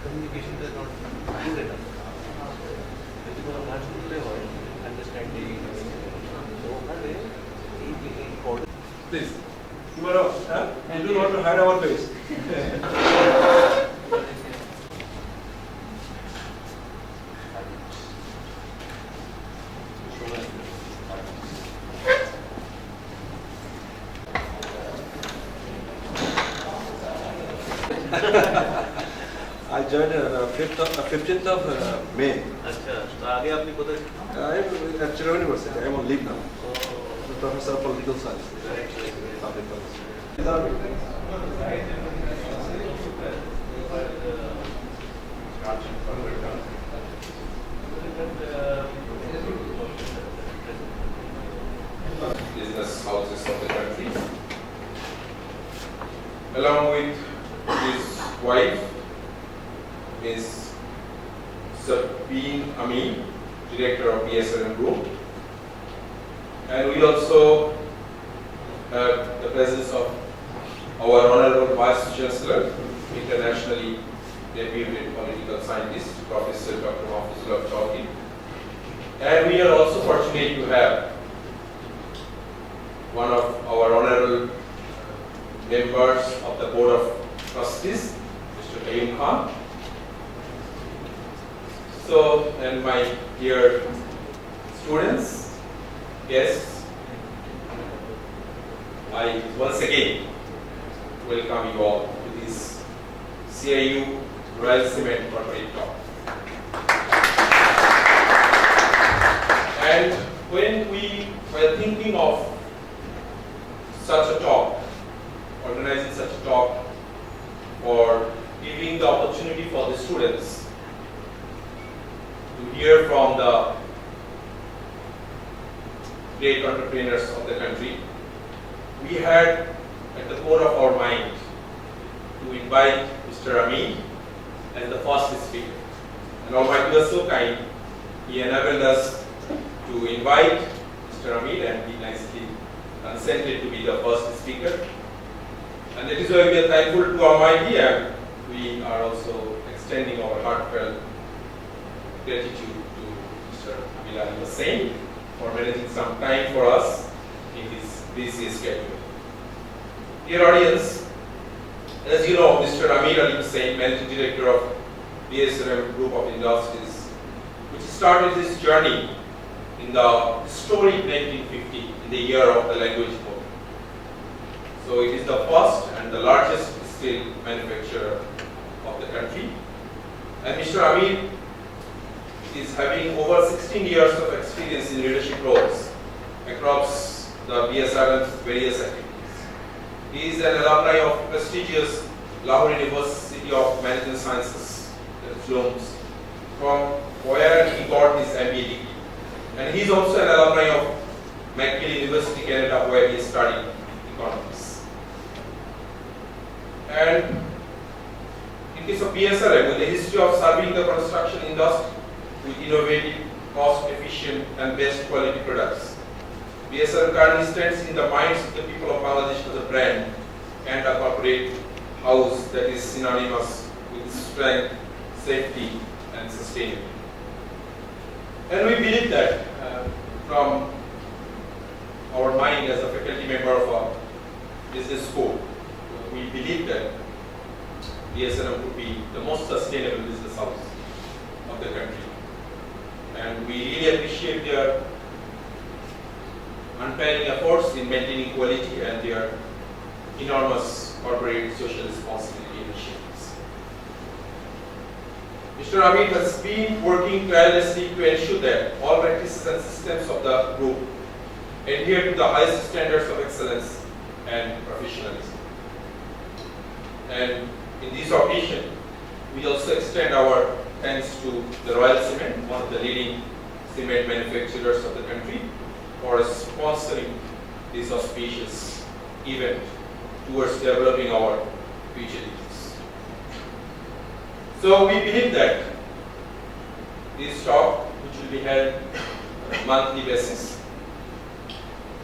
communication is not good enough. Understanding. Please, tomorrow, you don't want to hide our face. I joined on 15th of May. अच्छा, तो आगे आपने कौन सा? I am at Chittagong University. I am on leave now. The professor of political science. Public policy. Business houses of the country, along with his wife, Ms. Aameir, Director of BSRM Group, and we also have the presence of our Honorable Vice Chancellor, internationally reputed political scientist, Professor Dr. Mahfuzullah Chowdhury, and we are also fortunate to have one of our honorable members of the Board of Trustees, Mr. Ayub Khan. So, and my dear students, guests, I once again welcome you all to this CIU-Royal Cement Corporate Talk. And when we were thinking of such a talk, organizing such a talk, or giving the opportunity for the students to hear from the great entrepreneurs of the country, we had at the core of our mind to invite Mr. Aameir as the first speaker. And Almighty was so kind, He enabled us to invite Mr. Aameir, and he nicely consented to be the first speaker. And that is why we are thankful to Almighty, and we are also extending our heartfelt gratitude to Mr. Alihussain for managing some time for us in his busy schedule. Dear audience, as you know, Mr. Aameir Alihussain, Managing Director of BSRM Group of Industries, which started his journey in the historic 1950, in the year of the language movement. So it is the first and the largest steel manufacturer of the country. And Mr. Aameir is having over 16 years of experience in leadership roles across the BSRM's various activities. He is an alumni of prestigious Lahore University of Management Sciences, Jones, from where he got his MBA degree. And he is also an alumni of McGill University, Canada, where he studied economics. And in case of BSRM, with a history of serving the construction industry with innovative, cost-efficient, and best quality products, BSRM currently stands in the minds of the people of Bangladesh as a brand and a corporate house that is synonymous with strength, safety, and sustainability. And we believe that from our mind as a faculty member of our business school, we believe that BSRM would be the most sustainable business house of the country. And we really appreciate their untiring efforts in maintaining quality and their enormous corporate social responsibility initiatives. Mr. Aameir has been working tirelessly to ensure that all practices and systems of the group adhere to the highest standards of excellence and professionalism. And in this occasion, we also extend our thanks to the Royal Cement, one of the leading cement manufacturers of the country, for sponsoring this auspicious event towards developing our future leaders. So we believe that this talk, which will be held on a monthly basis,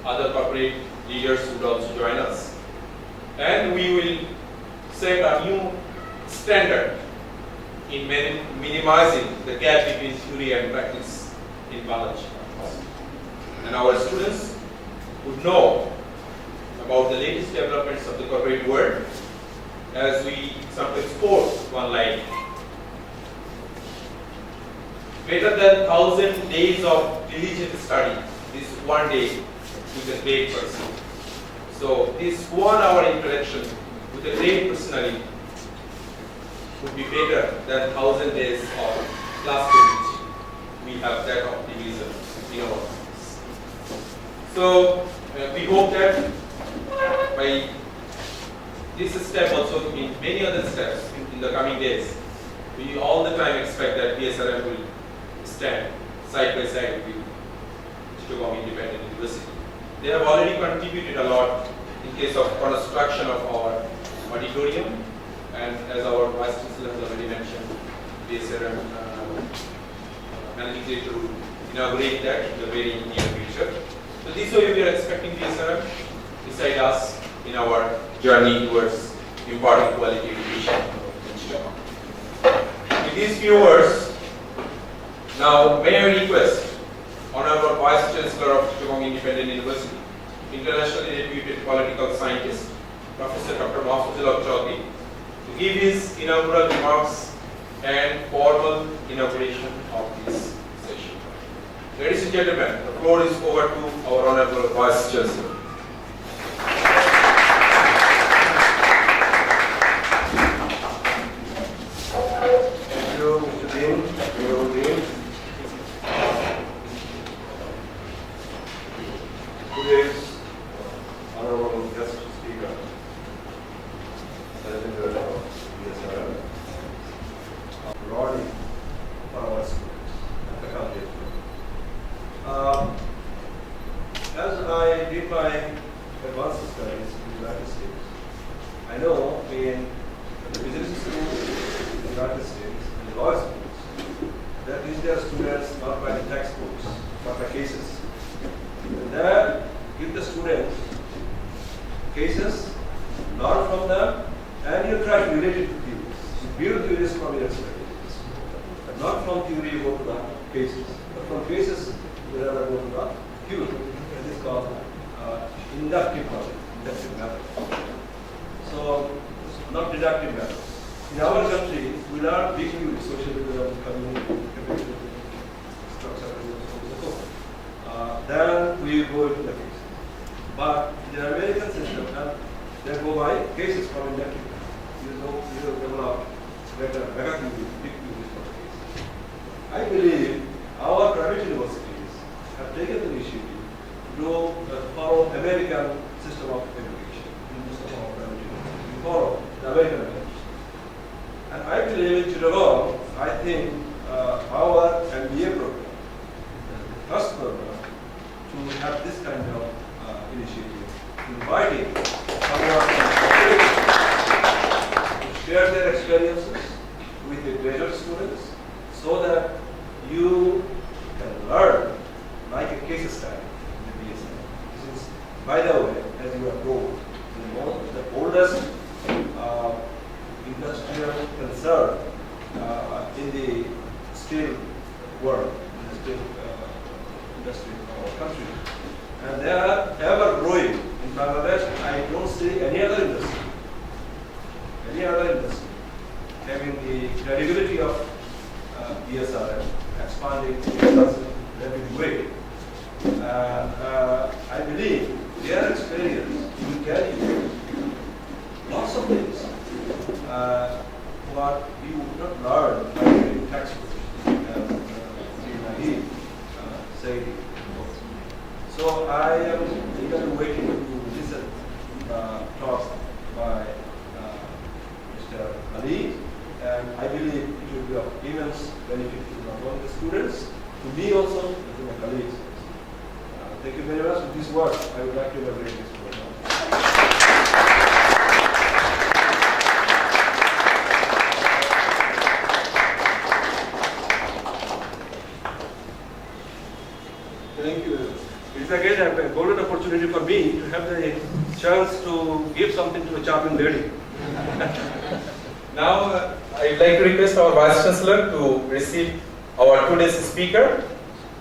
other corporate leaders would also join us. And we will set a new standard in minimizing the gap between theory and practice in Bangladesh. And our students would know about the latest developments of the corporate world, as we sometimes quote one line: better than 1,000 days of diligent study is one day with a great person. So this 1 hour interaction with a great personality would be better than 1,000 days of classroom. We have that optimism in our minds. So we hope that by this step, also in many other steps in the coming days, we all the time expect that BSRM will stand side by side with Chittagong Independent University. They have already contributed a lot in case of construction of our auditorium, and as our Vice Chancellor has already mentioned, BSRM Managing Director will inaugurate that in the very near future. So this way we are expecting BSRM beside us in our journey towards imparting quality education in Chittagong. With these few words, now may I request Honorable Vice Chancellor of Chittagong Independent University, internationally reputed political scientist, Professor Dr. Mahfuzullah Chaudhry, to give his inaugural remarks and formal inauguration of this session. Ladies and gentlemen, the floor is over to our Honorable Vice Chancellor. Thank you, Mr. Dean. Thank you, Dean. Today's honorable guest speaker, President of BSRM, Roddy, for our students and faculty. As I did my advanced studies in the United States, I know in the business schools in the United States and the law schools that these are students not by the textbooks, but by cases. And then give the students cases, learn from them, and you try to relate it to theories. You build theories from your experiences. But not from theory you go to the cases, but from cases you rather go to the theory. That is called inductive knowledge, inductive method. So, not deductive method. In our country, we learn big theories, socialism, communism, capitalism, structure, and so on. Then we go into the cases. But in the American system, they go by cases from inductive method. You develop better mega theories, big theories for the cases. I believe our private universities have taken the initiative to follow American system of education. We follow the American education. And I believe in Chittagong, I think our MBA program, the first program, to have this kind of initiative, inviting someone to share their experiences with the graduate students so that you can learn like a case study in the BSRM. This is, by the way, as you are told, the oldest industrial concern in the steel world, in the steel industry of our country. And they are ever growing. In Bangladesh, I don't see any other industry having the credibility of BSRM expanding in such a rapid way. I believe their experience will carry you lots of things what you would not learn by reading textbooks, as said. So I am eagerly waiting to listen talk by Mr. Ali, and I believe it will be of immense benefit to not only the students, to me also, and to my colleagues. Thank you very much. With these words, I would like to elaborate this program. Thank you. It's again a golden opportunity opportunity for me to have the chance to give something to a charming lady. Now, I would like to request our Vice Chancellor to receive our today's speaker,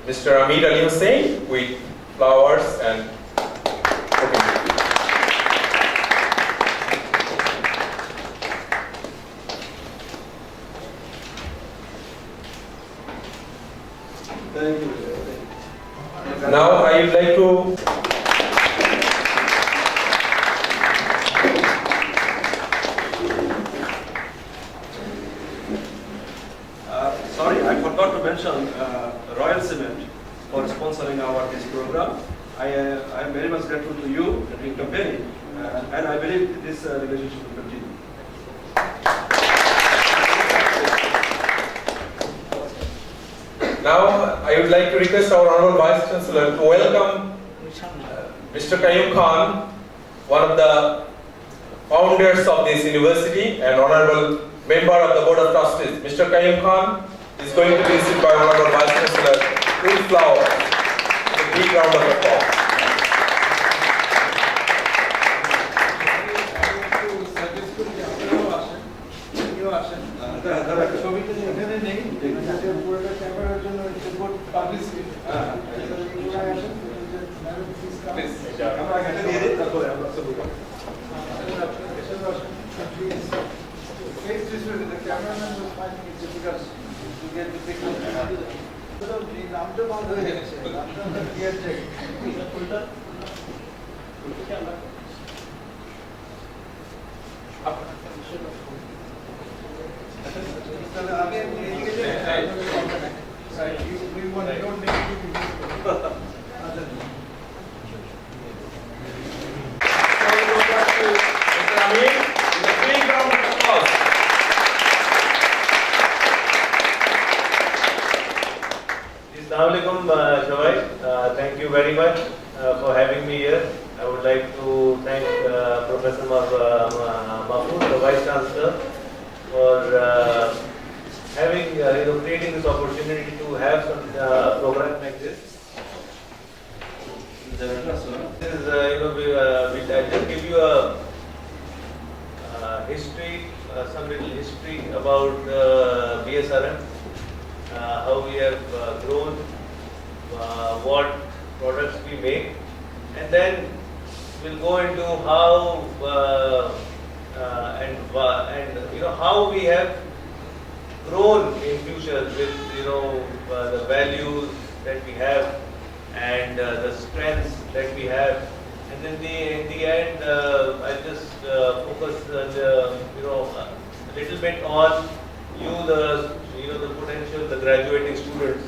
Mr. Aameir Alihussain, with flowers and bouquet. Thank you. Now, I would like to Sorry, I forgot to mention Royal Cement for sponsoring this program. I am very much grateful to you and your company, and I believe this relationship will continue. Now, I would like to request our Honorable Vice Chancellor to welcome Mr. Qayyum Khan, one of the founders of this university and Honorable Member of the Board of Trustees. Mr. Qayyum Khan is going to be received by Honorable Vice Chancellor with flowers. A big round of applause. The cameraman was finding it difficult to get the picture. Assalamualaikum, Shawai. Thank you very much for having me here. I would like to thank Professor Mahfood, the Vice Chancellor, for having creating this opportunity to have some program like this. This is I'll just give you a history, some little history about BSRM. How we have grown, what products we make, and then we'll go into how how we have grown in future with the values that we have and the strengths that we have, and then in the end I'll just focus a little bit on the potential, the graduating students,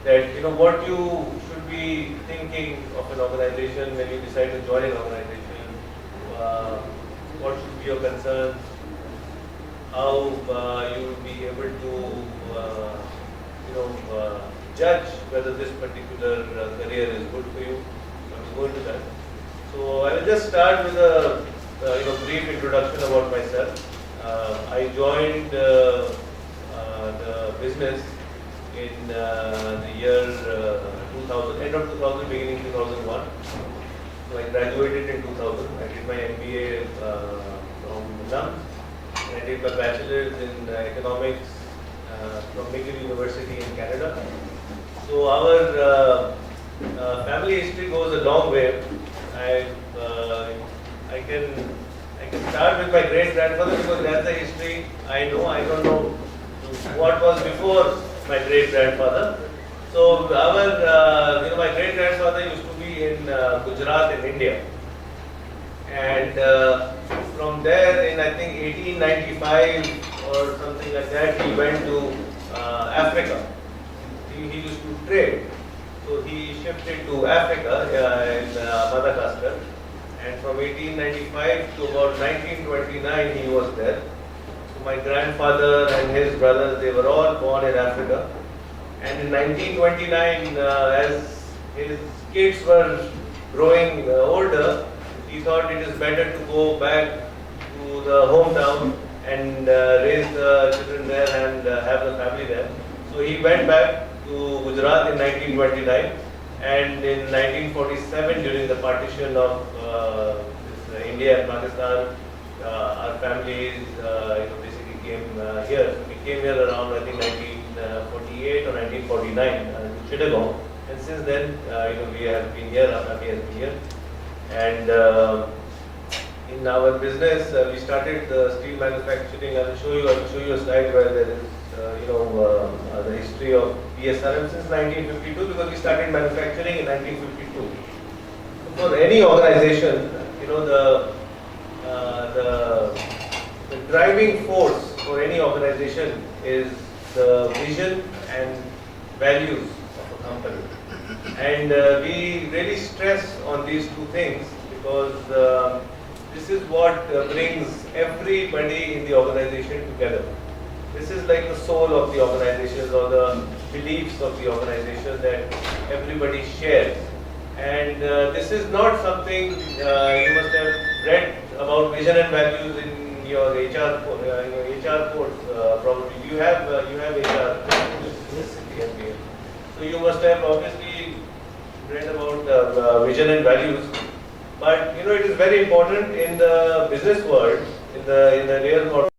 that what you should be thinking of an organization when you decide to join an organization, what should be your concerns, how you will be able to judge whether this particular career is good for you. I'm going to that. So I will just start with a brief introduction about myself. I joined the business in the year 2000, end of 2000, beginning 2001. So I graduated in 2000. I did my MBA from LUM. I did my bachelor's in economics from McGill University in Canada. So our family history goes a long way. I can start with my great grandfather because that's the history I know. I don't know what was before my great grandfather. So our my great grandfather used to be in Gujarat in India, and from there in I think 1895 or something like that he went to Africa. He used to trade, so he shifted to Africa in Madagascar, and from 1895 to about 1929 he was there. My grandfather and his brothers, they were all born in Africa. And in 1929, as his kids were growing older, he thought it is better to go back to the hometown and raise the children there and have the family there. So he went back to Gujarat in 1929 And in 1947, during the partition of India and Pakistan, our families basically came here. So we came here around, I think, 1948 or 1949 to Chittagong. And since then, we have been here, our family has been here. And in our business, we started the steel manufacturing. I will show you a slide where there is, the history of BSRM since 1952, because we started manufacturing in 1952. For any organization, the driving force for any organization is the vision and values of a company. And we really stress on these two things because this is what brings everybody in the organization together. This is like the soul of the organization, or the beliefs of the organization that everybody shares. And this is not something you must have read about vision and values in your HR course. Probably you have HR. So you must have obviously read about vision and values. But it is very important in the business world, in the real world.